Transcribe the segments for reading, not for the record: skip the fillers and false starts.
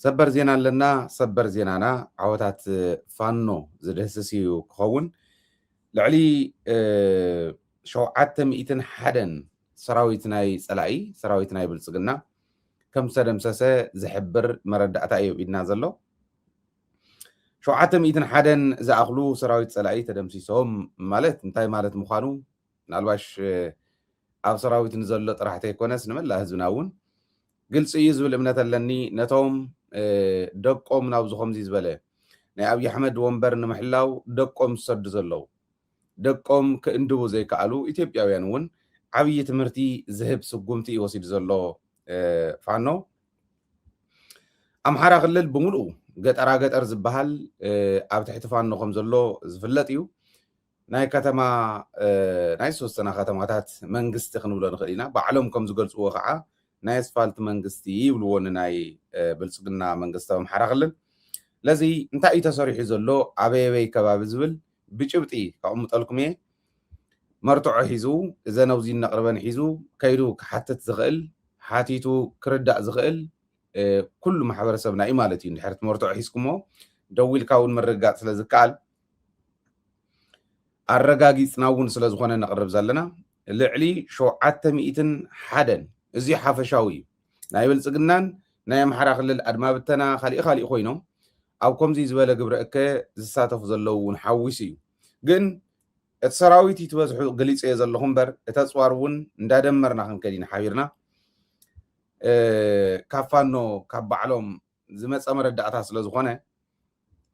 ሰበር ዜና ኣለና ሰበር ዜናና ዓወታት ፋኖ ዝደህስስዩ ክኸውን ልዕሊ 701 ሰራዊት ናይ ፀላኢ ሰራዊት ናይ ብልጽግና ከም ዝተደምሰሰ ዝሕብር መረዳእታ እዩ ኢድና ዘሎ 701 ዝኣኽሉ ሰራዊት ፀላኢ ተደምሲሶም ማለት እንታይ ማለት ምዃኑ ናልባሽ ኣብ ሰራዊት ንዘሎ ጥራሕቲ ኣይኮነስ ንመላ ህዝብና እውን ግልጽ እዩ ዝብል እምነት ኣለኒ ነቶም ደቆም ናብዚ ከምዚ ዝበለ ናይ ኣብይ ኣሕመድ ወንበር ንምሕላው ደቆም ዝሰዱ ዘለዉ ደቆም ክእንድቡ ዘይከኣሉ ኢትዮጵያውያን እውን ዓብይ ትምህርቲ ዝህብ ስጉምቲ ይወሲድ ዘሎ ፋኖ ኣምሓራ ክልል ብምሉእ ገጠር ዝበሃል ኣብ ትሕቲ ፋኖ ከም ዘሎ ዝፍለጥ እዩ ናይ ከተማ ናይ ሶስተና ከተማታት መንግስቲ ክንብሎ ንኽእል ኢና ባዕሎም ከም ዝገልፅዎ ከዓ ናይ ኣስፋልት መንግስቲ ይብልዎ ናይ ብልጽግና መንግስታዊ ኣምሓራ ክልል ለዚ እንታይ እዩ ተሰሪሑ ዘሎ ኣበየበይ ከባቢ ዝብል ብጭብጢ ካቕምጠልኩም እየ መርትዖ ሒዙ እዘን ኣብዚ ነቕርበን ሒዙ ከይዱ ክሓትት ዝኽእል ሓቲቱ ክርዳእ ዝኽእል ኩሉ ማሕበረሰብና እዩ ማለት እዩ እንድሕር መርትዖ ሒዝኩሞ ደው ኢልካ እውን ምርጋፅ ስለ ዝከኣል ኣረጋጊፅና እውን ስለ ዝኾነ ነቕርብ ዘለና ልዕሊ 701 እዚ ሓፈሻዊ እዩ ናይ ብልጽግናን ናይ ኣምሓራ ክልል ኣድማ ብተና ካሊእ ኮይኖም ኣብ ከምዚ ዝበለ ግብረ እከ ዝሳተፉ ዘለዉ እውን ሓዊስ እዩ ግን እቲ ሰራዊት ይትበዝሑ ገሊፀ እየ ዘለኹ እምበር እቲ ኣፅዋር እውን እንዳደመርና ክንከድ ኢና ሓቢርና ካብ ፋኖ ካብ ባዕሎም ዝመፀ መረዳእታ ስለ ዝኾነ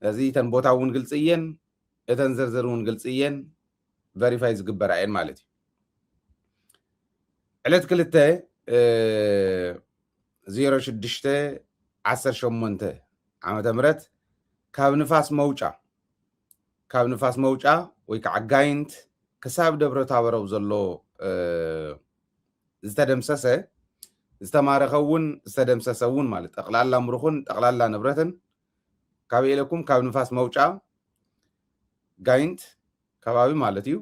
እዚ ተን ቦታ እውን ግልፂ እየን እተን ዝርዝር እውን ግልፂ እየን ቨሪፋይ ዝግበራ እየን ማለት እዩ ዕለት 2/06/18 ዓመተ ምህረት ካብ ንፋስ መውጫ ወይ ከዓ ጋይንት ክሳብ ደብረ ታቦር ዘሎ ዝተደምሰሰ ዝተማረኸ እውን ዝተደምሰሰ እውን ማለት ጠቕላላ ምሩኹን ጠቕላላ ንብረትን ካብ ኢለኩም ካብ ንፋስ መውጫ ጋይንት ከባቢ ማለት እዩ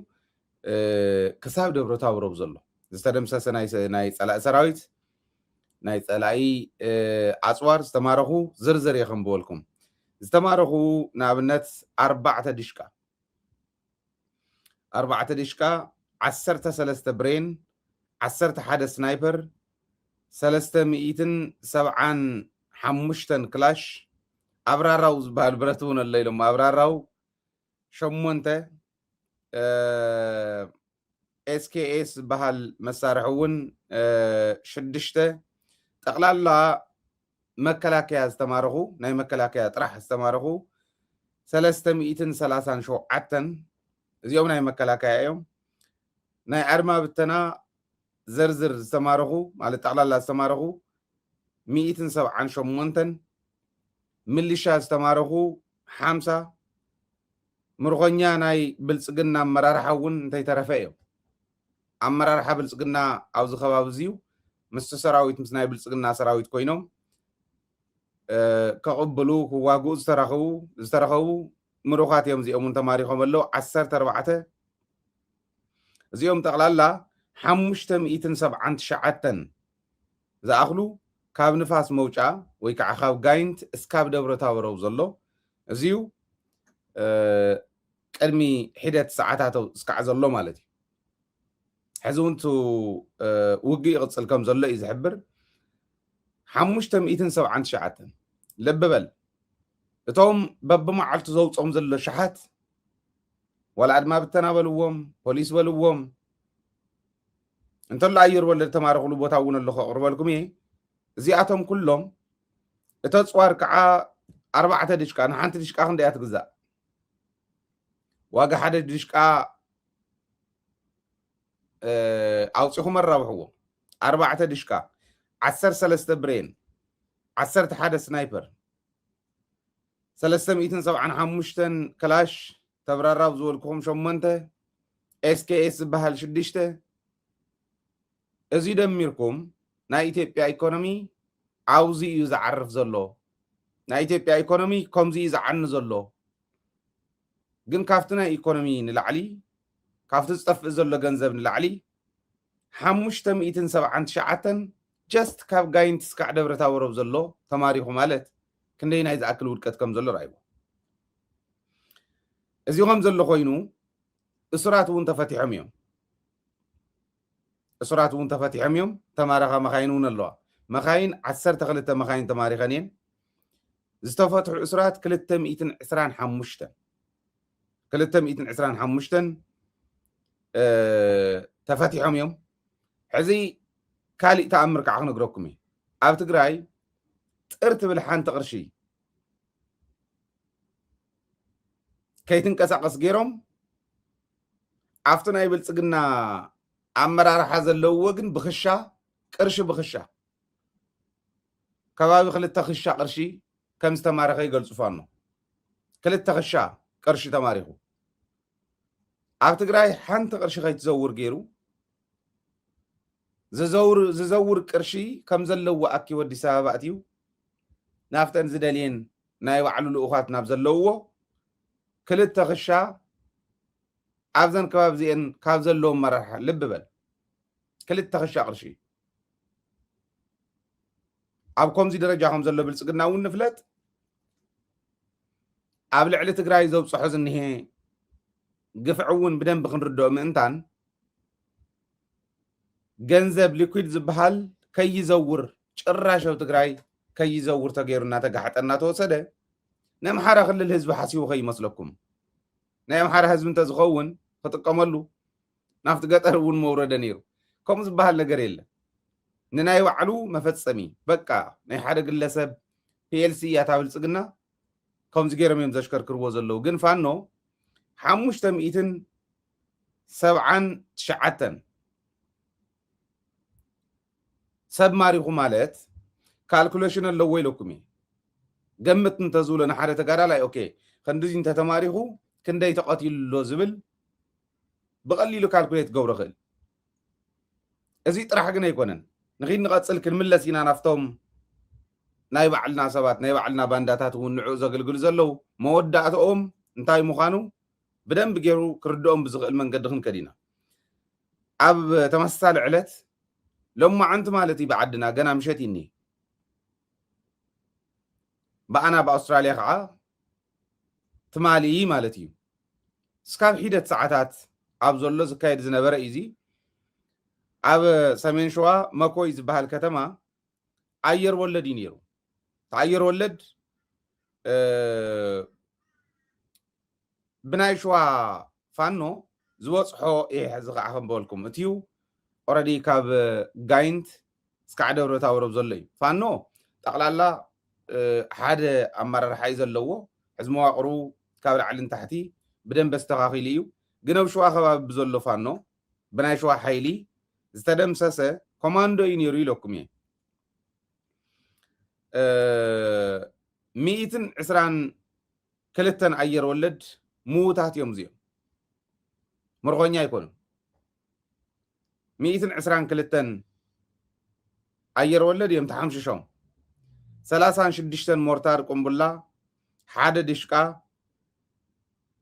ክሳብ ደብረ ታቦር ዘሎ ዝተደምሰሰ ናይ ፀላኢ ሰራዊት ናይ ፀላኢ ኣፅዋር ዝተማረኹ ዝርዝር እየ ከምብበልኩም ዝተማረኹ ንኣብነት 4 ዲሽቃ 13 ብሬን 11 ስናይፐር 375 ክላሽ ኣብራራው ዝበሃል ብረት እውን ኣሎ ኢሎም ኣብራራው 8 ኤስኬኤስ ዝበሃል መሳርሒ እውን 6 ጠቕላላ መከላከያ ዝተማረኹ ናይ መከላከያ ጥራሕ ዝተማረኹ 337 እዚኦም ናይ መከላከያ እዮም ናይ ኣድማ ብተና ዝርዝር ዝተማረኹ ማለት ጠቕላላ ዝተማረኹ 178 ሚሊሻ ዝተማረኹ 50 ምርኮኛ ናይ ብልጽግና ኣመራርሓ እውን እንተይተረፈ እዮም ኣመራርሓ ብልጽግና ኣብዚ ከባቢ እዚዩ ምስ ሰራዊት ምስ ናይ ብልጽግና ሰራዊት ኮይኖም ከቕብሉ ክዋግኡ ዝተረኸቡ ምሩኻት እዮም እዚኦም ተማሪኾም ኣለዉ 14 እዚኦም ጠቕላላ 579 ዝኣኽሉ ካብ ንፋስ መውጫ ወይ ከዓ ካብ ጋይንት እስካብ ደብረ ታቦር ዘሎ እዚዩ ቅድሚ ሒደት ሰዓታት እስካዕ ዘሎ ማለት እዩ ሕዚ እውን ውግእ ይቕፅል ከም ዘሎ እዩ ዝሕብር 579 ልቢ በል እቶም በብመዓልቱ ዘውፅኦም ዘሎ ሸሓት ወላ ኣድማ ብተና በልዎም ፖሊስ በልዎም እንተሎ ኣየር ወለድ ተማረኽሉ ቦታ እውን ኣለኹ ኣቕርበልኩም እየ እዚኣቶም ኩሎም እቲ ኣፅዋር ከዓ 4 ዲሽቃ ንሓንቲ ዲሽቃ ክንደያ ትግዛእ ዋጋ ሓደ ዲሽቃ ኣውፂኹም ኣራብሕዎ 4 ዲሽቃ 13 ብሬን 11 ስናይፐር 375 ክላሽ ተብራራብ ዝበልኩኹም 8 ኤስኬኤስ ዝበሃል 6 እዚ ደሚርኩም ናይ ኢትዮጵያ ኢኮኖሚ ኣብዚ እዩ ዝዓርፍ ዘሎ ናይ ኢትዮጵያ ኢኮኖሚ ከምዚ እዩ ዝዓኒ ዘሎ ግን ካብቲ ናይ ኢኮኖሚ ንላዕሊ ካብቲ ዝጠፍእ ዘሎ ገንዘብ ንላዕሊ 579 ጀስት ካብ ጋይንት እስካዕ ደብረ ታቦር ዘሎ ተማሪኹ ማለት كندي ناي زأكل ودكت كم زلو رايبو ازيهم زلو خوينو اسرات وانت فاتحهم يوم اسرات وانت فاتحهم يوم تمارخا مخاينون الله مخاين 12 مخاين تماريخانين زتفتح اسرات كلتا 125 كلتا 125 تفاتحهم يوم حزي كالي تأمر كعخ نقرأكمي أب تقرأي تقرت بالحان تقرشي كي تنكسقس غيرهم عفتنا يبلصقنا أمرار حزل لوغن بخشة قرش بخشة كبابي خلت تخشة قرشي كم استمارخ يقول صفانو كلت تخشة قرشي تماريخو أب تقرأي حان تقرشي خي تزور غيرو ززور قرشي كم زلو أكي ودي سابقتيو نافتن زدالين ناي وعلو الأخوات نابزلوه كلت تخشى عبزن كباب زين كابزلو مرحة لببل كلت تخشى قرشي عبكم زي درجة هم زلو بلسقنا ونفلت عبل على تقراي زوب صحوز انه قفعون بدن بخن ردو مئنتان جنزب ليكويد زبحال كي يزور شراشو تقراي كي يزور تغيرنا تقحت أننا توسده نعم حارة خلي الهزب حسيو خي مسلكم نعم حارة هزب انت زغون فتقملو نافت قطر ون مورد نيرو كم زبحال لقريلا نناي وعلو مفتسمي بقى ناي حارة قلسب PLC ياتابل سقنا كم زغيرم يمزشكر كروز اللو قن فانو حموشتم ايتن 7 سب ماريخو مالت كالكوليشن اللو ويلوكمي قمت انتزول نحارة تقارا لاي اوكي خندوز انت تماريخو كندي تقاتل اللو زبل بقليلو كالكوليت قورا خل ازي طرح قنا يكونن نغير نغاتسل كلمة سينا نفتهم ناي بعلنا سبات ناي بعلنا بانداتات ونعو زقلقل زلو موداتهم انتاي مخانو بدن بغيرو كردوهم بزغل من قدخن كدينا اب تمثال علت لما عنت مالتي بعدنا قنا مشيتيني بأنا بأستراليا خا تمالي مالتي سكاب حيدة ساعات عب زلو زكايد زنبرا ايزي عب سمين شوا ماكو يزبها الكتما عير ولد ينيرو تعير ولد بناي شوا فانو زوصحو ايه زغعهم بولكم اتيو اوريدي كاب غاينت سكعده ورتا ورب زلي فانو تقلالا حاده امرر حي زلو حز مواقرو كاب العلن تحتي بدن بستغاخيليو غنب شوا خباب بزلو فانو بناي شوا حيلي زتدمسسه كوماندو ينيرو يلوكمي 120 كلتن عير ولد موتات يوم زيو مرغونيا يكونوا 120 كلتن عير ولد يوم تحمش شوم 36 مورتار قنبلة حادة دشقا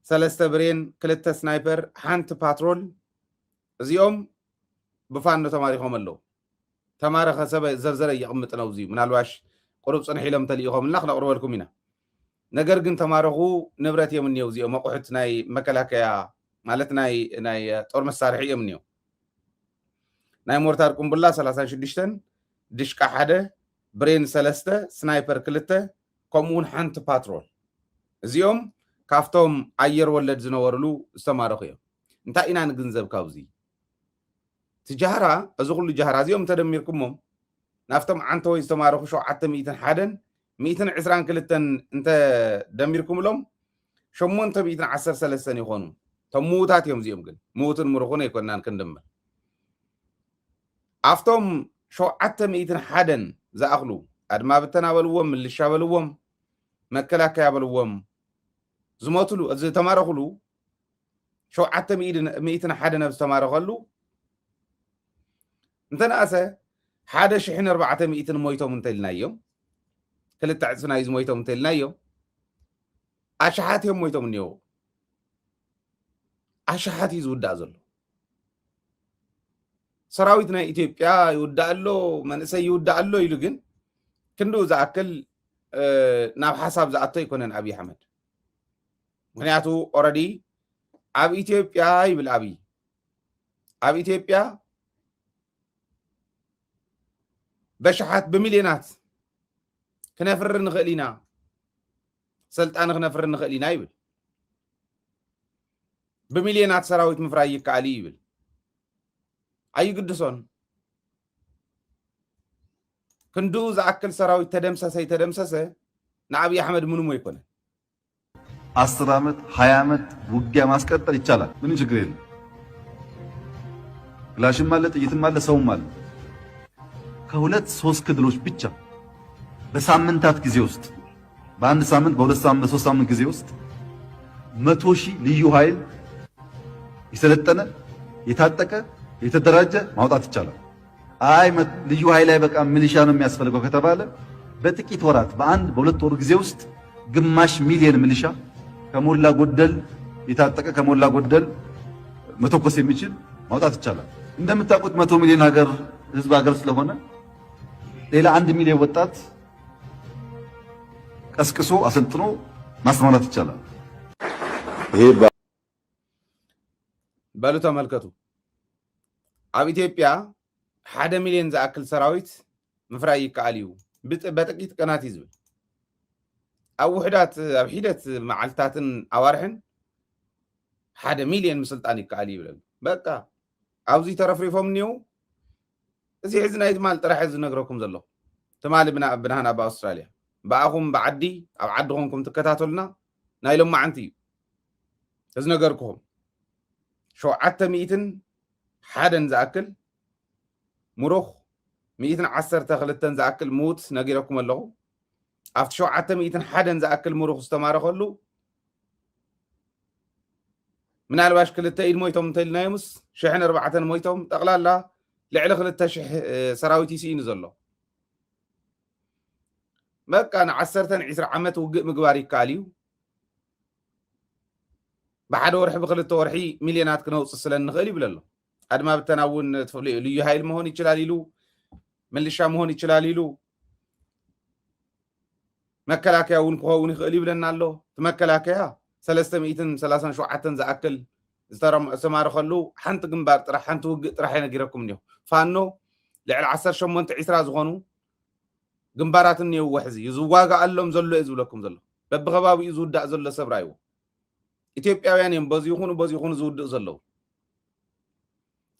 3 برين كلتة سنايبر حانت باترول زيوم بفانو تماريخهم اللو تماريخ سبا زرزر يقمت نوزي من الواش قرب صنحي لم تليهم نخل أقرب لكم هنا نجر جن تمارغو نبرة يوم نيوزي وما قحت ناي مكلك يا مالت ناي طور مسارحي يوم نيو ناي مورتاركم بالله 36 دشكا حدا برين 3 سنايبر كلته كومون حنت باترول زيوم كافتوم عير ولد زنورلو استمارخيو انتا اينا نغنزب كاوزي تجارة ازغل جهرة زيوم تدميركمهم نافتم عنتو استمارخو شو عتا 120 كلتن انت دميركم لهم شمون تبيتن 10 سنة يخونوا تموتات يوم زيهم قل موتن مرخونا يكونان كندمر عفتم شو عتا 100 زاقلو ادما بتناولوهم اللي شابلوهم مكلاك يابلوهم زموتلو ازي تمارخلو شو عتا 100 نفس تمارخلو انت ناسه حدا شحن 400 مويتهم انتلنا يوم كلت عصنا يز مويتهم انتلنا يوم اشحاتهم مويتهم نيو اشحات يزودا زلو سراويتنا ኢትዮጵያ ይወዳሉ መንሰ ይወዳሉ ይሉ ግን ክንዱ ዛከል ናብ ሓሳብ ዝኣቶ ይኮነን ኣብይ ኣሕመድ ምክንያቱ ኦረዲ ኣብ ኢትዮጵያ ይብል ኣብይ ኣብ ኢትዮጵያ በሽሓት ብሚልዮናት ክነፍር ንኽእል ኢና ስልጣን ክነፍር ንኽእል ኢና ይብል ብሚልዮናት ሰራዊት ምፍራይ ይከኣል ይብል ኣይግድሶን ክንዱ ዝኣክል ሰራዊት ተደምሰሰ ንኣብይ ኣሕመድ ምንም አይኮነን 10 ዓመት 20 ዓመት ውጊያ ማስቀጠል ይቻላል ምንም ችግር የለም ክላሽም አለ ጥይትም አለ ሰውም አለ ከሁለት ሶስት ክልሎች ብቻ በሳምንታት ጊዜ ውስጥ በአንድ ሳምንት በሁለት ሳምንት በሶስት ሳምንት ጊዜ ውስጥ 100,000 ልዩ ኃይል የሰለጠነ የታጠቀ የተደራጀ ማውጣት ይቻላል አይ ልዩ ኃይል ላይ በቃ ሚሊሻ ነው የሚያስፈልገው ከተባለ በጥቂት ወራት በአንድ በሁለት ወር ጊዜ ውስጥ ግማሽ ሚሊዮን ሚሊሻ ከሞላ ጎደል የታጠቀ ከሞላ ጎደል መተኮስ የሚችል ማውጣት ይቻላል እንደምታውቁት 100 ሚሊዮን ህዝብ ሀገር ስለሆነ ሌላ 1 ሚሊዮን ወጣት ቀስቅሶ አሰልጥኖ ማስማራት ይቻላል ይሄ ባሉ ተመልከቱ ኣብ ኢትዮጵያ 1 ሚሊዮን ዝኣክል ሰራዊት ምፍራይ ይከኣል እዩ በጥቂት ቀናት ይዝብል ኣብ ውሕዳት ኣብ ሂደት መዓልታትን ኣዋርሕን 1 ሚሊዮን ምስልጣን ይከኣል ይብል በቃ ኣብዚ ተረፍሪፎም እኒው እዚ ሕዚ ናይ ትማል ጥራሕ ዝነግረኩም ዘሎ ትማል ብናህና ብኣውስትራልያ በኣኹም ብዓዲ ኣብ ዓድኹምኩም ትከታተሉና ናይ ሎማዓንቲ እዩ እዚ ነገርኩም 701 ዝኣክል ሙሩኽ 112 ዝኣክል ሙት ነጊረኩም ኣለኹ ኣብቲ 701 ዝኣክል ሙሩኽ ዝተማረኸሉ ምናልባሽ 2 ኢድ ሞይቶም እንተኢልናዮምስ 1,400 ሞይቶም ጠቕላላ ልዕሊ 2,000 ሰራዊት ይስኢኑ ዘሎ በቃ ን10-20 ዓመት ውግእ ምግባር ይከኣል እዩ ብሓደ ወርሒ ብክልተ ወርሒ ሚልዮናት ክነውፅእ ስለ ንኽእል ይብል ኣሎ ኣድማ ብተና እውን ልዩ ኃይል መሆን ይችላል ኢሉ ሚሊሻ መሆን ይችላል ኢሉ መከላከያ እውን ክኸውን ይኽእል ይብለና ኣሎ መከላከያ 337 ዝኣክል ዝተማረኸሉ ሓንቲ ግንባር ጥራሕ ሓንቲ ውግእ ጥራሕ ነጊረኩም እኒሁ ፋኖ ልዕሊ 18-20 ዝኾኑ ግንባራት እኒሄው ሕዚ ዝዋጋኣሎም ዘሎ እዩ ዝብለኩም ዘሎ በብኸባቢኡ ዝውዳእ ዘሎ ሰብ ራይዎ ኢትዮጵያውያን እዮም በዚ ይኹኑ ዝውድእ ዘለው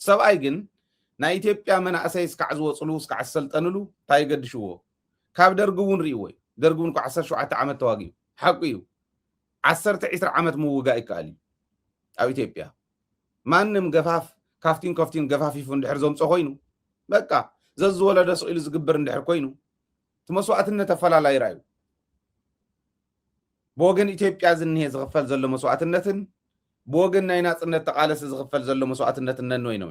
ሰብኣይ ግን ናይ ኢትዮጵያ መናእሰይ እስካዕ ዝወፅሉ እስካዕ ዝሰልጠንሉ እንታይ ይገድሽዎ ካብ ደርጊ እውን ርእይዎ ደርጊ እውን 17 ዓመት ተዋጊኡ ሓቂ እዩ 10-20 ዓመት ምውጋእ ይከኣል እዩ ኣብ ኢትዮጵያ ማንም ገፋፍ ካፍቲን ገፋፊፉ እንድሕር ዘምፆ ኮይኑ በቃ ዘዝወለደ ስኢሉ ዝግበር እንድሕር ኮይኑ እቲ መስዋዕትነት ተፈላላይ ራዩ بوغن ኢትዮጵያ ዝንሄ ዝኽፈል ዘሎ መስዋዕትነትን بوغن ናይ ናጽነት ተቃለሰ ዝኽፈል ዘሎ መስዋዕትነትን ነንወይ ነው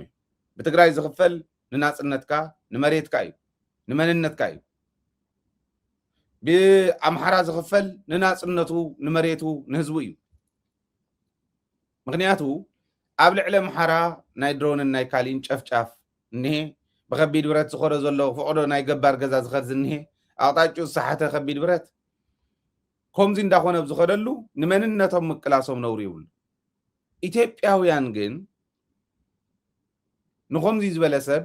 በትግራይ ዝኽፈል ንናጽነትካ ንመሬትካ እዩ ንመንነትካ እዩ ብኣምሓራ ዝኽፈል ንናጽነቱ ንመሬቱ ንህዝቡ እዩ ምክንያቱ ኣብ ልዕሊ ኣምሓራ ናይ ድሮንን ናይ ካሊን ጨፍጫፍ እንሄ ብከቢድ ብረት ዝኸረ ዘሎ ፍቅዶ ናይ ገባር ገዛ ዝኸድ ዝንሄ ኣቕጣጭኡ ዝሰሓተ ከቢድ ብረት ከምዚ እንዳኾነ ብዝኸደሉ ንመንነቶም ምቅላሶም ነውሩ ይብሉ ኢትዮጵያውያን ግን ንኸምዚ ዝበለ ሰብ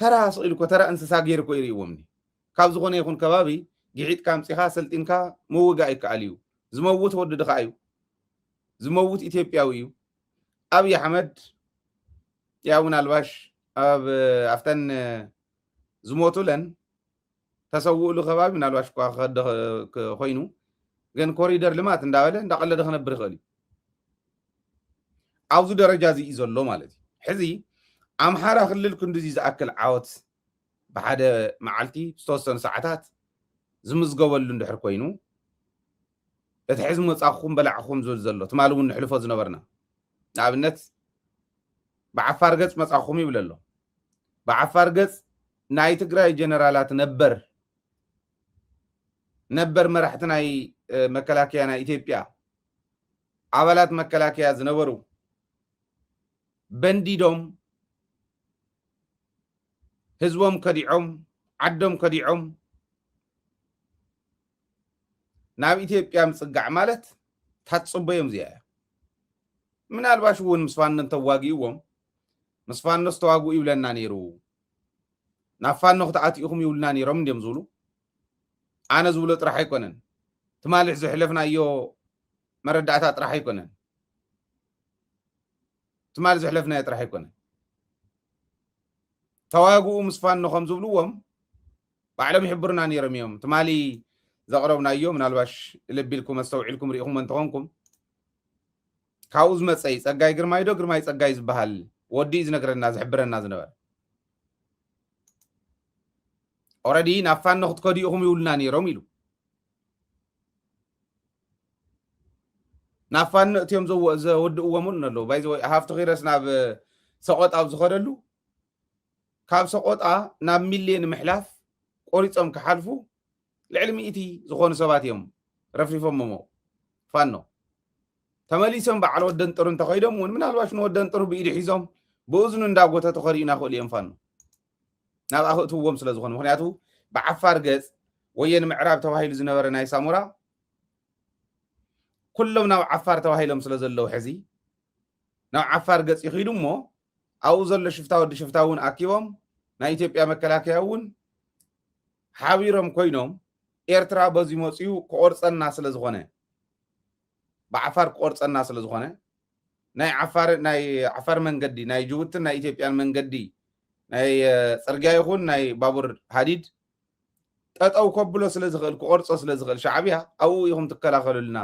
ተራ ስኢልኮ ተራ እንስሳ ገይርኮ ይርእይዎምኒ ካብ ዝኾነ ይኹን ከባቢ ግዒትካ ምፂኻ ሰልጢንካ ምውጋእ ይከኣል እዩ ዝመውት ወድድኻ እዩ ዝመውት ኢትዮጵያዊ እዩ ኣብይ ኣሕመድ ያው ምናልባሽ ኣብ ኣፍተን ዝሞቱለን ተሰውኡሉ ከባቢ ምናልባሽ ከደ ኮይኑ ግን ኮሪደር ልማት እንዳበለ እንዳቀለደ ክነብር ይኽእል እዩ ኣብዙ ደረጃ እዚ እዩ ዘሎ ማለት እዩ ሕዚ ኣምሓራ ክልል ክንዲዚ ዝኣክል ዓወት ብሓደ መዓልቲ ዝተወሰኑ ሰዓታት ዝምዝገበሉ እንድሕር ኮይኑ እቲ ሕዚ መጻኹም በላዕኹም ዝብል ዘሎ ትማል እውን ንሕልፎ ዝነበርና ንኣብነት ብዓፋር ገጽ መጻኹም ይብል ኣሎ ብዓፋር ገጽ ናይ ትግራይ ጀነራላት ነበር መራሕቲ ናይ መከላከያ ናይ ኢትዮጵያ ኣባላት መከላከያ ዝነበሩ በንዲዶም ህዝቦም ከዲዖም ዓዶም ከዲዖም ናብ ኢትዮጵያ ምጽጋዕ ማለት ታጽበዮም እዚኣ ምናልባሽ እውን ምስ ፋኖ እንተዋጊእዎም ምስ ፋኖ ዝተዋግኡ ይብለና ነይሩ ናብ ፋኖ ክትኣትኢኹም ይብሉና ነይሮም እንዲዮም ዝብሉ ኣነ ዝብሎ ጥራሕ ኣይኮነን ትማልሕ ዝሕለፍናዮ መረዳእታ ጥራሕ ኣይኮነን ትማል ዝሕለፍናዮ ጥራሕ ኣይኮነን ተዋግኡ ምስ ፋኖ ከም ዝብልዎም ባዕሎም ይሕብሩና ነይሮም እዮም ትማሊ ዘቕረብናዮ ምናልባሽ ልቢልኩም ኣስተውዒልኩም ርኢኹም እንተኾንኩም ካብኡ ዝመፀይ ፀጋይ ግርማይ ዶ ግርማይ ፀጋይ ዝበሃል ወዲ ዝነግረና ዝሕብረና ዝነበረ ኦረዲ ናብ ፋኖ ክትከዱ ኢኹም ይብሉና ነይሮም ኢሉ ናብ ፋኖ እትዮም ዘወድእዎምን ኣለዉ ባይዘ ሃፍቲ ኺረስ ናብ ሰቆጣ ዝኸደሉ ካብ ሰቆጣ ናብ ሚልዮን ምሕላፍ ቆሪፆም ክሓልፉ ልዕሊ 100 ዝኾኑ ሰባት እዮም ረፍሪፎም ሞ ፋኖ ተመሊሶም በዓል ወደን ጥሩ እንተኸይዶም እውን ምናልባሽ ንወደን ጥሩ ብኢድ ሒዞም ብእዝኑ እንዳጎተቱ ኸሪኡና ክእሉ እዮም ፋኖ ናብ ኣኽእትዎም ስለ ዝኾኑ ምክንያቱ ብዓፋር ገጽ ወየን ምዕራብ ተባሂሉ ዝነበረ ናይ ሳሙራ ኩሎም ናብ ዓፋር ተባሂሎም ስለ ዘለዉ ሕዚ ናብ ዓፋር ገጽ ይኺዱ እሞ ኣብኡ ዘሎ ሽፍታ ወዲ ሽፍታ እውን ኣኪቦም ናይ ኢትዮጵያ መከላከያ እውን ሓቢሮም ኮይኖም ኤርትራ በዚ መፅኡ ክቆርፀና ስለ ዝኾነ ብዓፋር ክቆርፀና ስለ ዝኾነ ናይ ዓፋር መንገዲ ናይ ጅቡትን ናይ ኢትዮጵያን መንገዲ ናይ ፅርግያ ይኹን ናይ ባቡር ሃዲድ ጠጠው ከብሎ ስለ ዝኽእል ክቆርፆ ስለ ዝኽእል ሻዕብያ ኣብኡ ኢኹም ትከላኸሉልና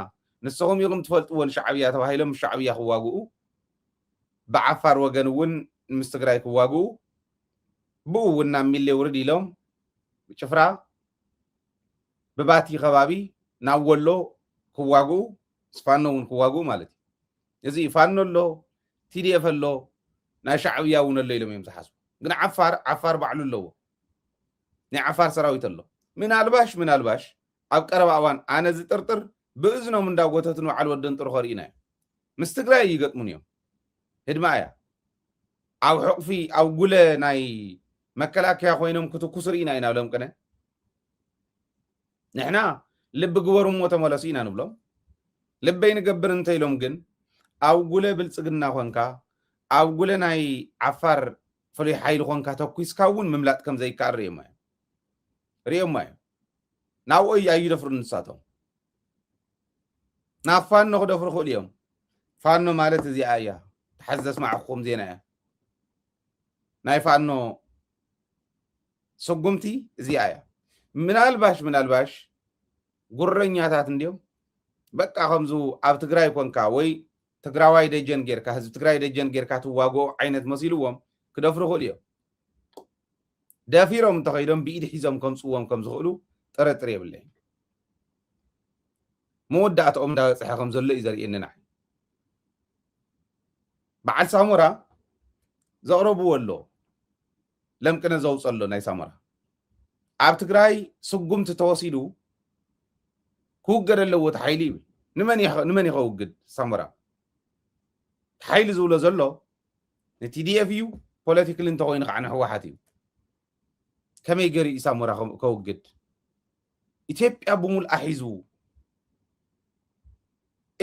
ንስኹም ኢኹም ትፈልጥዎን ሻዕብያ ተባሂሎም ሻዕብያ ክዋግኡ ብዓፋር ወገን እውን ምስ ትግራይ ክዋግኡ ብኡ እውን ናብ ሚሌ ውርድ ኢሎም ጭፍራ ብባቲ ከባቢ ናብ ወሎ ክዋግኡ ፋኖ እውን ክዋግኡ ማለት እዩ እዚ ፋኖ ኣሎ ቲዲኤፍ ኣሎ ናይ ሻዕብያ እውን ኣሎ ኢሎም እዮም ዝሓስቡ ግን ዓፋር ባዕሉ ኣለዎ ናይ ዓፋር ሰራዊት ኣሎ ምናልባሽ ኣብ ቀረባ እዋን ኣነ ዝጥርጥር ብእዝኖም እንዳጎተትን በዓል ወደን ጥሩ ኸሪእና እዮም ምስ ትግራይ ይገጥሙን እዮም ህድማ እያ ኣብ ሕቑፊ ኣብ ጉለ ናይ መከላከያ ኮይኖም ክትኩስ ርኢና ኢና ብሎም ቅነ ንሕና ልቢ ግበሩ እሞ ተመለሱ ኢና ንብሎም ልበይ ንገብር እንተኢሎም ግን ኣብ ጉለ ብልፅግና ኮንካ ኣብ ጉለ ናይ ዓፋር ፍሉይ ሓይሊ ኮንካ ተኩስካ እውን ምምላጥ ከም ዘይከኣል ርኢዮማ እዮም ናብኡ ኣይደፍሩ ንሳቶም ናብ ፋኖ ክደፍሩ ክእሉ እዮም ፋኖ ማለት እዚኣ እያ ተሓዚ ዘስማዕኹም ዜና እያ ናይ ፋኖ ስጉምቲ እዚኣ እያ ምናልባሽ ጉረኛታት እንዲዮም በቃ ከምዙ ኣብ ትግራይ ኮንካ ወይ ትግራዋይ ደጀን ጌርካ ህዝቢ ትግራይ ደጀን ጌርካ ትዋግኦ ዓይነት መሲልዎም ክደፍሩ ክእሉ እዮም ደፊሮም እንተኸይዶም ብኢድ ሒዞም ከምፅዎም ከም ዝኽእሉ ጥርጥር የብለይ መወዳእትኦም እንዳበፅሐ ከም ዘሎ እዩ ዘርእየኒና በዓል ሳሙራ ዘቕረብዎ ኣሎ ለምቅነ ዘውፅ ኣሎ ናይ ሳሙራ ኣብ ትግራይ ስጉምቲ ተወሲዱ ክውገድ ኣለዎ እቲ ሓይሊ ይብል ንመን ይኸውግድ ሳሙራ ሓይሊ ዝብሎ ዘሎ ንቲዲኤፍ እዩ ፖለቲካሊ እንተኮይኑ ከዓ ንሕወሓት እዩ ከመይ ገሪ ሳሙራ ከውግድ ኢትዮጵያ ብሙልኣ ሒዙ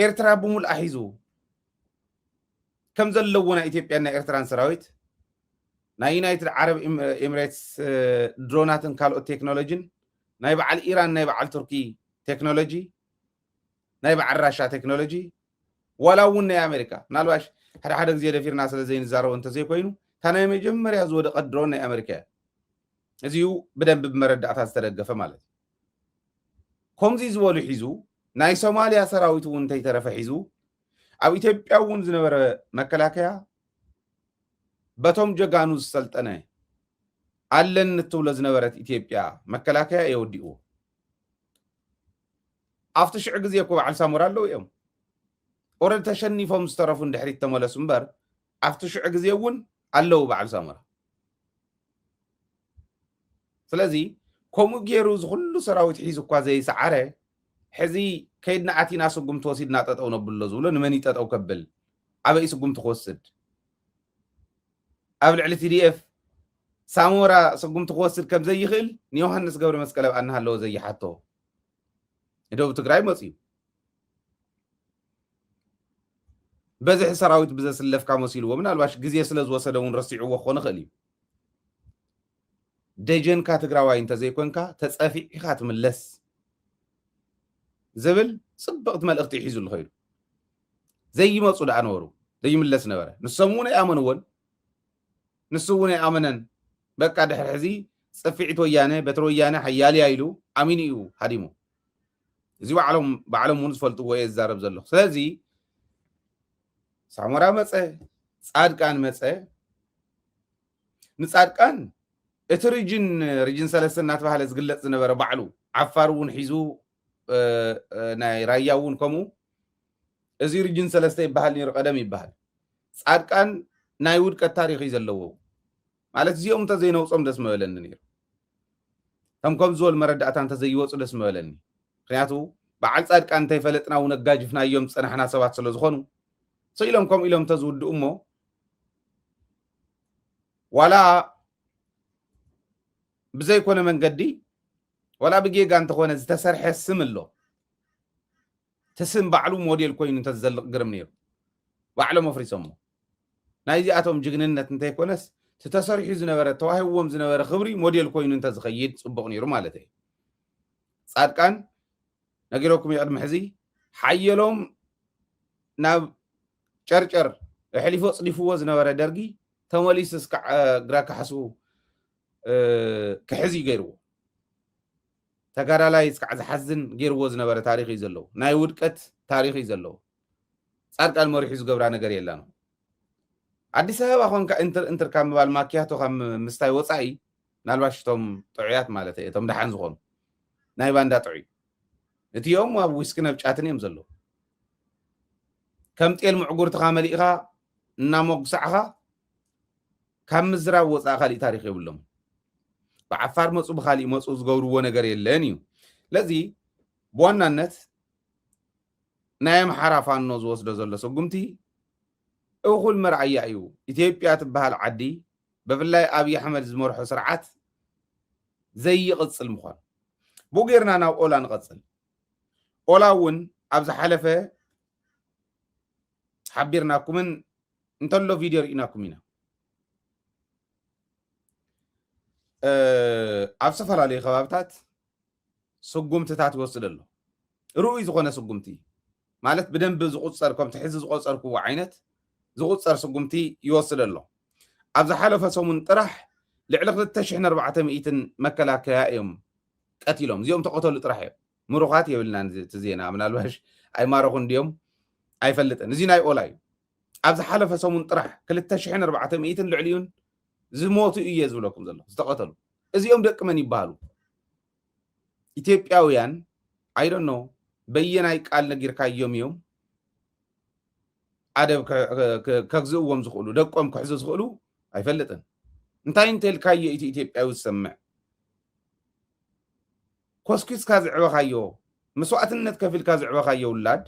ኤርትራ ብሙልኣ ሒዙ ከም ዘለዎ ናይ ኢትዮጵያን ናይ ኤርትራን ሰራዊት ናይ ዩናይትድ ዓረብ ኤሚሬትስ ድሮናትን ካልኦት ቴክኖሎጂን ናይ በዓል ኢራን ናይ በዓል ቱርኪ ቴክኖሎጂ ናይ በዓል ራሻ ቴክኖሎጂ ዋላ እውን ናይ ኣሜሪካ ምናልባሽ ሓደ ግዜ ደፊርና ስለ ዘይንዛረቦ እንተዘይኮይኑ እታ ናይ መጀመርያ ዝወደቐት ድሮን ናይ ኣሜሪካ እያ እዚኡ ብደንቢ ብመረዳእታ ዝተደገፈ ማለት እዩ ከምዚ ዝበሉ ሒዙ ናይ ሶማልያ ሰራዊት እውን እንተይተረፈ ሒዙ ኣብ ኢትዮጵያ እውን ዝነበረ መከላከያ በቶም ጀጋኑ ዝሰልጠነ ኣለን እትብሎ ዝነበረት ኢትዮጵያ መከላከያ የወዲእዎ ኣብቲ ሽዑ ግዜ እኮ በዓል ሳሙራ ኣለዉ እዮም ኦረድ ተሸኒፎም ዝተረፉ እንድሕሪት ተመለሱ እምበር ኣብቲ ሽዑ ግዜ እውን ኣለዉ በዓል ሳሙራ ስለዚ ከምኡ ገይሩ ዝኩሉ ሰራዊት ሒዙ እኳ ዘይሰዓረ ሕዚ ከይድና ኣቲና ስጉምቲ ወሲድና ጠጠው ነብሎ ዝብሎ ንመን ይጠጠው ከብል ኣበይ ስጉምቲ ክወስድ ኣብ ልዕሊ ቲዲኤፍ ሳሙራ ስጉምቲ ክወስድ ከም ዘይኽእል ንዮሃንስ ገብረ መስቀል ኣብኣና ኣለዎ ዘይሓቶ ደቡብ ትግራይ መፅዩ በዝሒ ሰራዊት ብዘስለፍካ መሲልዎ ምናልባሽ ግዜ ስለ ዝወሰደ እውን ረሲዕዎ ክኾን ይኽእል እዩ ደጀንካ ትግራዋይ እንተዘይኮንካ ተፀፊዕካ ትምለስ ዝብል ፅብቕቲ መልእኽቲ ሒዙ ዝኸይዱ ዘይመፁ ደኣ ነበሩ ዘይምለስ ነበረ ንሶም እውን ኣይኣመንዎን ንሱ እውን ኣይኣመነን በቃ ድሕሪ ሕዚ ፀፊዒት ወያነ በትሪ ወያነ ሓያልያ ኢሉ ኣሚኑ እዩ ሃዲሙ እዚ ባዕሎም እውን ዝፈልጥዎ እየ ዝዛረብ ዘለኹ ስለዚ ሳሞራ መፀ ፃድቃን መፀ ንፃድቃን እቲ ሪጅን ሰለስተ እናተባሃለ ዝግለፅ ዝነበረ ባዕሉ ዓፋር እውን ሒዙ ናይ ራያ እውን ከምኡ እዚ ሪጅን ሰለስተ ይበሃል ነይሩ ቀደም ይበሃል ፃድቃን ናይ ውድቀት ታሪክ እዩ ዘለዎ ማለት እዚኦም እንተዘይነውፆም ደስ መበለኒ ነይሩ ከም ዝበሉ መረዳእታ እንተዘይወፁ ደስ መበለኒ ምክንያቱ በዓል ፃድቃን እንተይፈለጥና እውን ኣጋጅፍናዮም ዝፀናሕና ሰባት ስለ ዝኾኑ ኢሎም ከምኡ ኢሎም እንተዝውድኡ እሞ ዋላ ብዘይኮነ መንገዲ ዋላ ብጌጋ እንተኾነ ዝተሰርሐ ስም ኣሎ ተስም ባዕሉ ሞዴል ኮይኑ እንተዝዘልቕ ግርም ነይሩ ባዕሎም ኣፍሪሶሞ ናይ እዚኣቶም ጅግንነት እንተይኮነስ ተተሰሪሑ ዝነበረ ተዋሂብዎም ዝነበረ ክብሪ ሞዴል ኮይኑ እንተዝኸይድ ፅቡቕ ነይሩ ማለት እዩ ፃድቃን ነጊረኩም ይቅድሚ ሕዚ ሓየሎም ናብ ጨርጨር ሕሊፎ ፅዲፍዎ ዝነበረ ደርጊ ተመሊሱ እስካዕ ግራ ካሕሱ ክሕዚ ገይርዎ ተጋዳላይ እስካዕ ዝሓዝን ገይርዎ ዝነበረ ታሪክ እዩ ዘለዎ ናይ ውድቀት ታሪክ እዩ ዘለዎ ፃድቃን መሪሑ ዝገብራ ነገር የላን ኣዲስ ኣበባ ኮንካ እንትር ካብ ምባል ማክያቶ ካብ ምስታይ ወፃኢ ናልባሽ እቶም ጥዑያት ማለት እዩ እቶም ደሓን ዝኾኑ ናይ ባንዳ ጥዑይ እቲኦም ኣብ ዊስኪ ነብጫትን እዮም ዘለዉ ከም ጤል ምዕጉርትኻ መሊእኻ እናሞጉሳዕኻ ካብ ምዝራብ ወፃእ ካሊእ ታሪክ የብሎም ብዓፋር መፁ ብካሊእ መፁ ዝገብርዎ ነገር የለን እዩ ለዚ ብዋናነት ናይ ኣምሓራ ፋኖ ዝወስዶ ዘሎ ስጉምቲ እኹል መርዓያ እዩ ኢትዮጵያ ትበሃል ዓዲ ብፍላይ ኣብዪ ኣሕመድ ዝመርሖ ስርዓት ዘይቕፅል ምኳኑ ብኡ ጌርና ናብ ኦላ ንቐፅል ኦላ እውን ኣብ ዝሓለፈ ሓቢርናኩምን እንተሎ ቪድዮ ርኢናኩም ኢና ኣብ ዝተፈላለዩ ከባብታት ስጉምትታት ይወስድ ኣሎ ርኡይ ዝኾነ ስጉምቲ ማለት ብደንብ ዝቁፀር ከምቲ ሕዚ ዝቆፀርክዎ ዓይነት ዝቁፀር ስጉምቲ ይወስድ ኣሎ ኣብ ዝሓለፈ ሰሙን ጥራሕ ልዕሊ 2400 መከላከያ እዮም ቀቲሎም እዚኦም ተቐተሉ ጥራሕ እዮም ምሩኻት የብልና እቲ ዜና ምናልባሽ ኣይማረኹን እንዲኦም ኣይፈልጥን እዚ ናይ ኦላ እዩ ኣብ ዝሓለፈ ሰሙን ጥራሕ 2400 ልዕሊኡን ዝሞቱ እየ ዝብለኩም ዘሎ ዝተቐተሉ እዚኦም ደቂ መን ይበሃሉ ኢትዮጵያውያን ኣይዶኖ በየናይ ቃል ነጊርካዮም እዮም ኣደብ ከግዝእዎም ዝኽእሉ ደቆም ክሕዙ ዝኽእሉ ኣይፈልጥን እንታይ እንተልካዮ እቲ ኢትዮጵያዊ ዝሰምዕ ኮስኪስካ ዝዕበኻዮ መስዋዕትነት ከፊልካ ዝዕበኻዮ ውላድ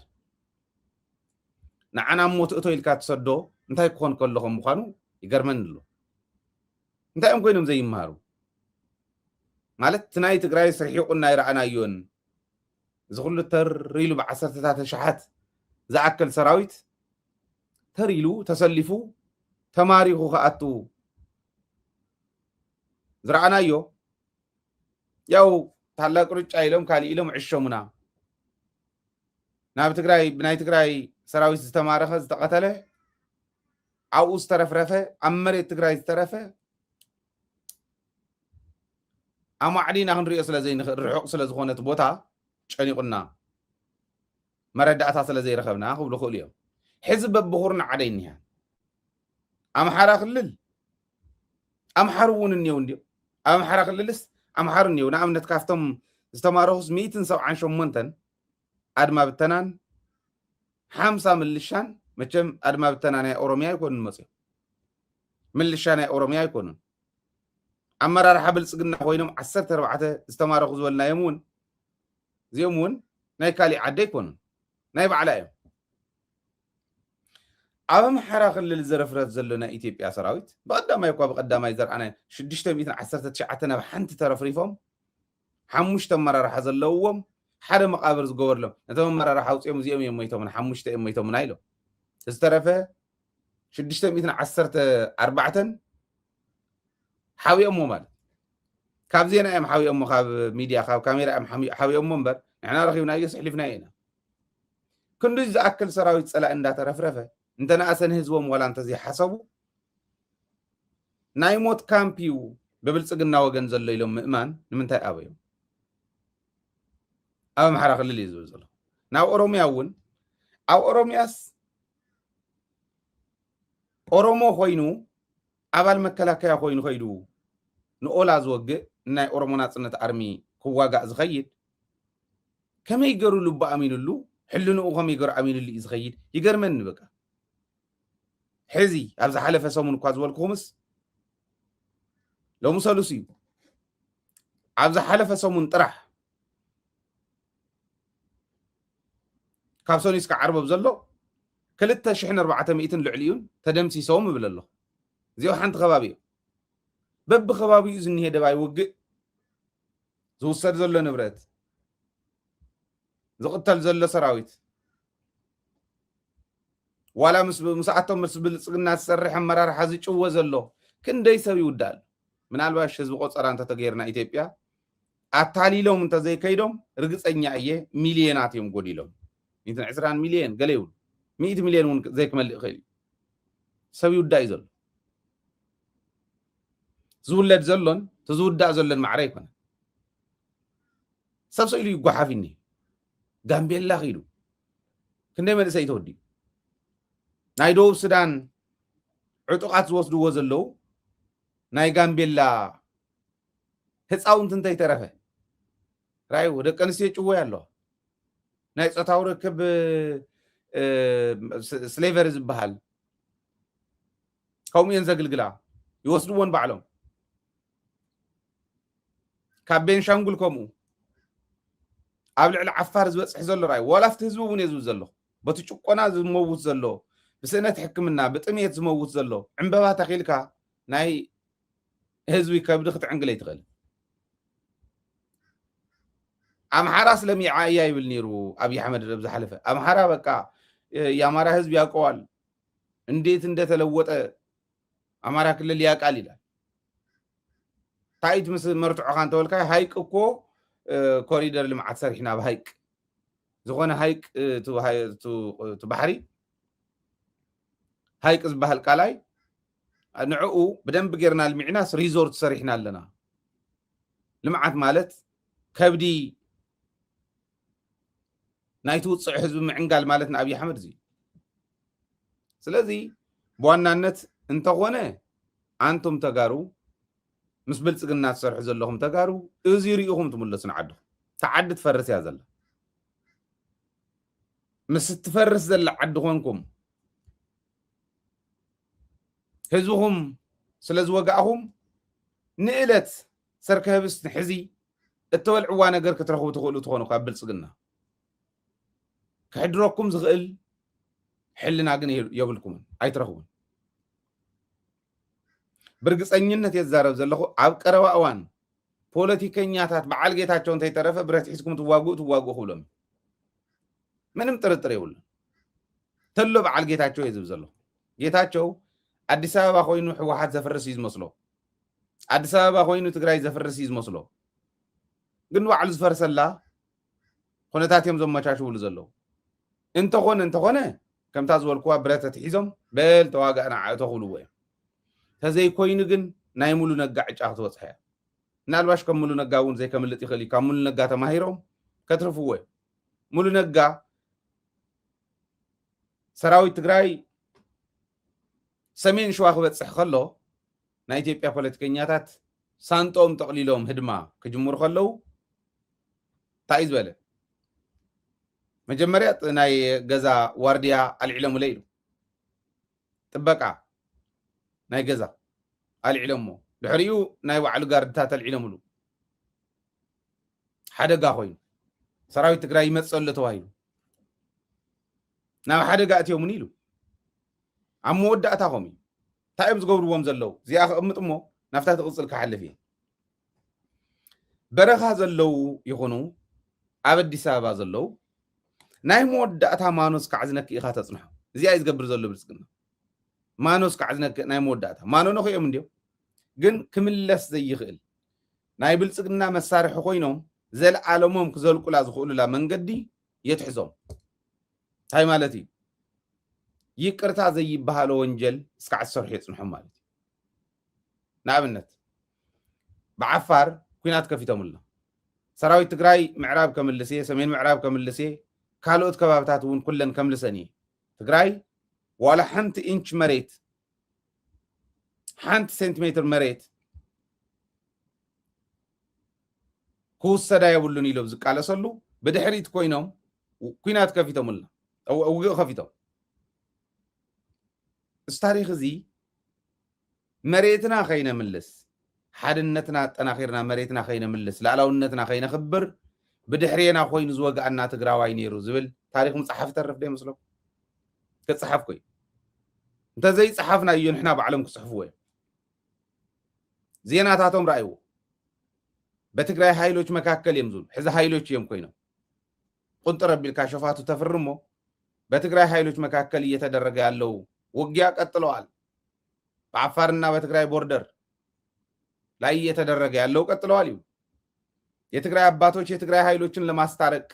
ንዓና ሞት እቶ ኢልካ ትሰዶ እንታይ ክኾን ከለኹም ምዃኑ ይገርመን ኣሎ እንታይ እዮም ኮይኖም ዘይመሃሩ ማለት እቲ ናይ ትግራይ ስርሒቁና ይረኣናዮን ዝኩሉ ተሪሉ ብዓሰርተታት ሸሓት ዝኣከል ሰራዊት ተሪሉ ተሰሊፉ ተማሪኹ ከኣቱ ዝረኣናዮ ያው ታላቅ ሩጫ ኢሎም ካሊእ ኢሎም ዕሾሙና ናብ ትግራይ ብናይ ትግራይ ሰራዊት ዝተማረኸ ዝተቐተለ ኣብኡ ዝተረፍረፈ ኣብ መሬት ትግራይ ዝተረፈ ኣማዕዲና ክንሪኦ ስለዘይንኽእል ርሑቕ ስለዝኾነት ቦታ ጨኒቁና መረዳእታ ስለዘይረኸብና ክብሉ ክእሉ እዮም ሕዚ በብኹርና ዓደ እኒሃ ኣምሓራ ክልል ኣምሓሩ እውን እኒው እንዲኦም ኣብ ኣምሓራ ክልልስ ኣምሓሩ እኒው ንኣብነት ካብቶም ዝተማረኹስ 178 ኣድማ ብተናን 50 ምልሻን መቸም ኣድማ ብተና ናይ ኦሮሚያ ይኮኑን መፅኦም ምልሻ ናይ ኦሮሚያ ይኮኑን ኣመራርሓ ብልፅግና ኮይኖም 14 ዝተማረኹ ዝበልናዮም እውን እዚኦም እውን ናይ ካሊእ ዓደ ይኮኑን ናይ ባዕላ እዮም ኣብ ኣምሓራ ክልል ዝረፍረፍ ዘሎ ናይ ኢትዮጵያ ሰራዊት ብቀዳማይ እኳ ብቀዳማይ ዘርአና 619 ናብ ሓንቲ ተረፍሪፎም 5 ኣመራርሓ ዘለውዎም حدا مقابر زغور لهم نتهم مرة حاوصيهم زيهم يميتهم من حمشته يميتهم من ايلو استرفه 614 حاوي مال كاب زينا ام حاوي خاب ميديا خاب كاميرا ام حاوي منبر نحنا رخيبنا يسحلفنا هنا كندز اكل سراويت صلا اندا ترفرفه انتنا اسن هزوم ولا انت زي حسبوا نايموت كامبيو ببلصقنا وغن زلو يلوم مئمان نمنتاي ابيو ام حرق للي يزول ناو اوروميا ون او اورومياس اورومو خوينو ابال مكلاكيا خوينو خيدو نقول ازوغ ناي اورومو ناصنت ارمي كواغا زخيد كما يقروا لب امين له حلنو كما يقروا امين اللي يزخيد يقرمن بقى حزي ابز حلف سومن كوازول كومس لو مسلسي ابز حلف سومن طرح كابسونيس كعرب بزلو 2400 لعليون تدمسي سوم بلله زيو حنت خبابي بب خبابي زني هدا باي وق زوسر زلو نبرت زقتل زلو سراويت ولا مساعتهم بالصقنا تسرح مرار حازي ጭው زلو كندي سوي ودال من الباش حزب قصر انت تغيرنا ايثيوبيا اتاليلوم انت زي كيدوم رغصኛ ايه مليونات يم غديلوم انت 20 مليون قليو 100 مليون زي كمل خيل سوي ودا يزل زولد زلون تزودا زلن معري يكون سبسو يلي يغحافيني غامبيلا خيدو كندي ملسي تودي نايدو سودان عطقات زوسدو زلو ناي غامبيلا هصاونت انت يترفه رايو دقنسي ጭው ያለው ናይ ጾታው ርክብ سليفرز بحال كوم ينزغلغلا يوسدون بعلهم كابين شانغول كومو ابلع العفار زبصح زلو راي ولا فتهزبون يزو زلو بتچقنا زموت زلو بسنه حكمنا بطميت زموت زلو عنببا تخيلكا ناي هزوي كبد خطعنقلي تخيل امحرا سلمي عايا يبل نيرو ابي احمد ربز حلفه امحرا بقى يا امارا حزب ያውቀዋል እንዴት እንደተለወጠ አማራ ክልል ያውቃል ይላል ታይት ምስ መርጥዖ ካን ተወልካ ሃይቅ እኮ ኮሪደር ልማዓት ሰርሕና በሃይቅ ዝኾነ ሃይቅ ቱ ባህሪ ሃይቅ ዝበሃል ቃላይ ንዕኡ በደንብ ጌርና ልሚዕናስ ሪዞርት ሰርሕና ኣለና ልማዓት ማለት ከብዲ ናይቱ ጽዕ ህዝብ ምዕንጋል ማለት ንአብይ አሕመድ እዚ ስለዚህ በዋናነት እንተኾነ አንቱም ተጋሩ ምስ ብልጽግና ተሰርሑ ዘለኹም ተጋሩ እዚ ሪኢኹም ትምለሱን ዓዱ ተዓዲ ትፈርስ ያ ዘላ ምስ ትፈርስ ዘላ ዓዲ ኮንኩም ህዝብኹም ስለ ዝወጋእኹም ንእለት ሰርከ ህብስ ንሕዚ እተወልዕዋ ነገር ክትረኽቡ ትኽእሉ ትኾኑ ካብ ብልጽግና كحدركم زغل حلنا ግን يبلكم አይትረኽቡን برغصኝነት يزارب ዘለኹ ኣብ ቀረባ እዋን ፖለቲከኛታት በዓል ጌታቸውን ተይተረፈ ብረት ሒዝኩም ትዋጉ ሁሉም ምንም ጥርጥር የውል ተሎ በዓል ጌታቸው ይዝብ ዘሎ ጌታቸው አዲስ አበባ ኮይኑ ህወሓት ዘፈርስ ይዝመስሎ አዲስ አበባ ኮይኑ ትግራይ ዘፈርስ ይዝመስሎ ግን በዓል ዝፈርሰላ ኩነታት እዮም ዘመቻቹ ብሉ ዘሎ እንተኾነ ከምታ ዝበልኩዋ ብረት ተሒዞም በል ተዋጋእና ተኽእልዎ እዮም ተዘይ ኮይኑ ግን ናይ ሙሉ ነጋ ዕጫ ክትበፅሐ እያ ምናልባሽ ከም ሙሉ ነጋ እውን ዘይከምልጥ ይኽእል እዩ ካብ ሙሉ ነጋ ተማሂሮም ከትርፍዎ እዮም ሙሉ ነጋ ሰራዊት ትግራይ ሰሜን ሸዋ ክበፅሕ ከሎ ናይ ኢትዮጵያ ፖለቲከኛታት ሳንጦም ጠቕሊሎም ህድማ ክጅምሩ ከለዉ እንታይ እዩ ዝበለ መጀመሪያ ናይ ገዛ ዋርድያ አልዕለሙ ለይሉ ጥበቃ ናይ ገዛ አልዕለሙ ድሕሪኡ ናይ ባዕሉ ጋርድታት አልዕለሙሉ ሓደጋ ኮይኑ ሰራዊት ትግራይ ይመፅሎ ተባሂሉ ናብ ሓደጋ እትዮምን ኢሉ ኣብ መወዳእታ ኸም እዩ እንታይ እዮም ዝገብርዎም ዘለው እዚኣ ክቕምጥ እሞ ናፍታ ትቕፅል ክሓልፍ እየ በረኻ ዘለው ይኹኑ ኣብ ኣዲስ ኣበባ ዘለው ናይ መወዳእታ ማኖስ ካዕዝነክ ኢኻ ተጽንሖ እዚኣ ይዝገብር ዘሎ ብልጽግና ማኖስ ካዕዝነክ ናይ መወዳእታ ማኖ ነኽዮም እንዲዮ ግን ክምለስ ዘይኽእል ናይ ብልጽግና መሳርሒ ኮይኖም ዘለዓለሞም ክዘልቁላ ዝኽእሉላ መንገዲ የትሕዞም እንታይ ማለት እዩ ይቅርታ ዘይበሃለ ወንጀል እስካዕ ዝሰርሑ የጽንሖም ማለት እዩ ንኣብነት ብዓፋር ኩናት ከፊቶምላ ሰራዊት ትግራይ ምዕራብ ከምልስ እየ ሰሜን ምዕራብ ከምልስ እየ ካልኦት ከባብታት እውን ኩለን ከምልሰን እየ ትግራይ ዋላ ሓንቲ ኢንች መሬት ሓንቲ ሴንቲሜትር መሬት ክውሰዳ የብሉን ኢሎም ዝቃለሰሉ ብድሕሪት ኮይኖም ኩናት ከፊቶምላ ውግእ ከፊቶም እዚ ታሪክ እዚ መሬትና ከይነምልስ ሓድነትና ጠናኺርና መሬትና ከይነምልስ ላዕላውነትና ከይነኽብር ብድሕሪና ኮይኑ ዝወግኣና ትግራዋይ ነይሩ ዝብል ታሪክ መፅሓፍ ተርፍ ዶ ይመስለኩም ክፅሓፍ ኮይ እንተዘይፀሓፍና እዩ ንሕና ባዕሎም ክፅሕፍዎ እዮም ዜናታቶም ረኣይዎ በትግራይ ኃይሎች መካከል እዮም ዝብሉ ሕዚ ኃይሎች እዮም ኮይኖም ቁንጥር አቢልካ ሸፋቱ ተፈርሞ በትግራይ ኃይሎች መካከል እየተደረገ ያለው ውጊያ ቀጥለዋል በአፋርና በትግራይ ቦርደር ላይ እየተደረገ ያለው ቀጥለዋል ይሉ የትግራይ አባቶች የትግራይ ኃይሎችን ለማስታረቅ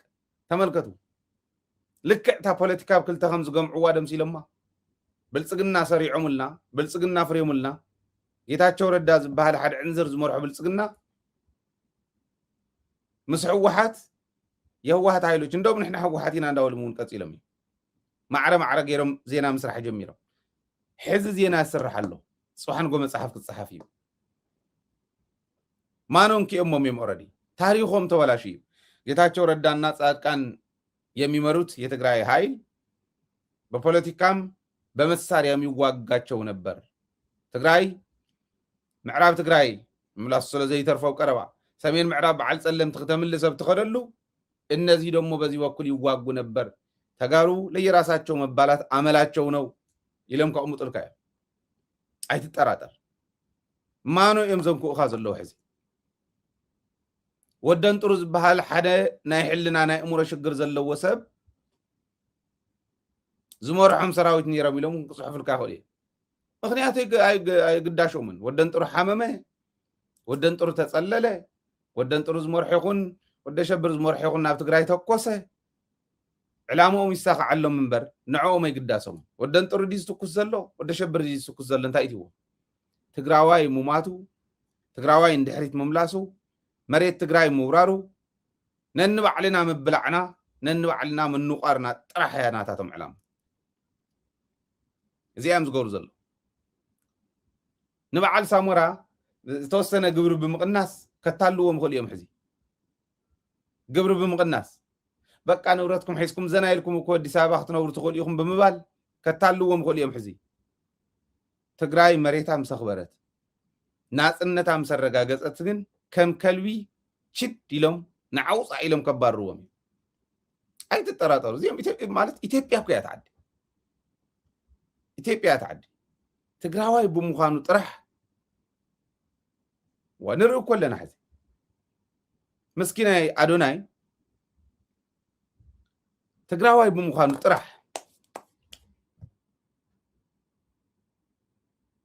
ተመልከቱ ልክዕታ ፖለቲካ ብክልተ ከም ዝገምዕዋ ደምሲለማ ብልጽግና ሰሪዖምልና ብልጽግና ፍሬሙልና ጌታቸው ረዳ ዝበሃል ሓደ ዕንዝር ዝመርሖ ብልጽግና ምስ ህወሓት የህወሓት ኃይሎች እንደውም ንሕና ህወሓት ኢና እንዳወሉ ምን ቀጽሎም ማዕረ ገይሮም ዜና ምስራሕ ጀሚሮም ሕዚ ዜና ይስራሕ ኣሎ ጽሓን ጎ መጽሐፍ ክጽሐፍ እዩ ማኖን ከእሞም እዮም ኦሬዲ ታሪኾም ተበላሽ እዩ ጌታቸው ረዳና ጻድቃን የሚመሩት የትግራይ ኃይል በፖለቲካም በመሳሪያም ይዋጋቸው ነበር ትግራይ ምዕራብ ትግራይ ምላስ ስለዘይ ተርፈው ቀረባ ሰሜን ምዕራብ በዓል ጸለም ተተምልሰብ ተኸደሉ እነዚህ ደግሞ በዚህ በኩል ይዋጉ ነበር ተጋሩ ለየራሳቸው መባላት አመላቸው ነው ይለም ከሙጥልካ አይትጠራጠር ማኖ የምዘንኩ እኻ ዘለው ሕዚ ወደን ጥሩ ዝበሃል ሓደ ናይ ሕልና ናይ እሙረ ሽግር ዘለዎ ሰብ ዝመርሖም ሰራዊት ነይሮም ኢሎም ክጽሕፍልካ ይኽእል እዩ ምክንያቱ አይግዳሾምን ወደን ጥሩ ሓመመ ወደን ጥሩ ተጸለለ ወደን ጥሩ ዝመርሖ ይኹን ወደ ሸብር ዝመርሖ ይኹን ናብ ትግራይ ተኮሰ ዕላማኦም ይሳኽዓሎም እምበር ንዕኦም አይግዳሶም ወደን ጥሩ ዲዝ ትኩስ ዘሎ ወደ ሸብር ዲዝ ትኩስ ዘሎ እንታይ እዩ ትግራዋይ ሙማቱ ትግራዋይ እንድሕሪት መምላሱ መሬት ትግራይ ምውራሩ ነንባዕልና መብላዕና ነንባዕልና ምንቋርና ጥራሕ ያናታቶም ዕላማ እዚኦም ዝገብሩ ዘሎ ንባዕል ሳሞራ ዝተወሰነ ግብሪ ብምቕናስ ከታልዎም ይኽእሉ እዮም ሕዚ ግብሪ ብምቕናስ በቃ ንብረትኩም ሒዝኩም ዘና ኢልኩም እኮ አዲስ አበባ ክትነብሩ ትኽእሉ ኢኹም ብምባል ከታልዎም ይኽእሉ እዮም ሕዚ ትግራይ መሬታ ምሰኽበረት ናጽነታ ምሰረጋገጸት ግን ከም ከልቢ ችድ ኢሎም ንዓውፃ ኢሎም ከባርዎም አይትጠራጠሩ እዚኦም ማለት ኢትዮጵያ እኮ ያትዓዲ ኢትዮጵያ ያትዓዲ ትግራዋይ ብምዃኑ ጥራሕ ወንርኢ ኮለና ሕዚ مسكينة أدوناي تقراوي بمخانو طرح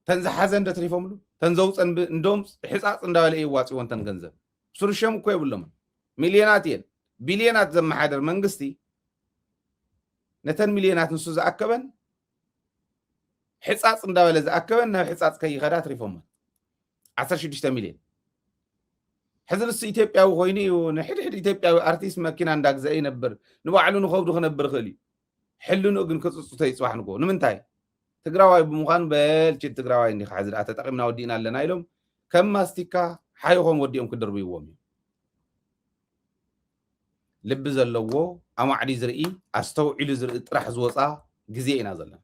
تنزح حزن ده تليفون تنزوص اندوم حصاص انداول اي واصي وانتن ገንዘብ ሱርሸም እኮ ይብሎም ሚሊዮናት የን ቢሊዮናት ዘመሓደር መንግስቲ ነተን ሚሊዮናት ንሱ ዝኣከበን ሕጻጽ እንዳወለ ዝኣከበን ናብ ሕጻጽ ከይኸዳ ትሪፎም 16 ሚሊዮን حزن ኢትዮጵያዊ ኮይኑ ንሕድሕድ ኢትዮጵያዊ አርቲስት መኪና እንዳግዘአ ነበር ንባዕሉ ንኸብዱ ክነብር ክእሊ ሕልኑ ግን ክጽጽቶ ይጽዋሕ ንጎ ንምንታይ ትግራዋይ ብምዃን በልጭ ትግራዋይ እንዲ ሓዝር ተጠቂምና ወዲና ኣለና ኢሎም ከም ማስቲካ ሓይኾም ወዲኦም ክድርብይዎም ልብ ዘለዎ ኣማዕዲ ዝርኢ ኣስተውዒሉ ዝርኢ ጥራሕ ዝወፃ ግዜ ኢና ዘለና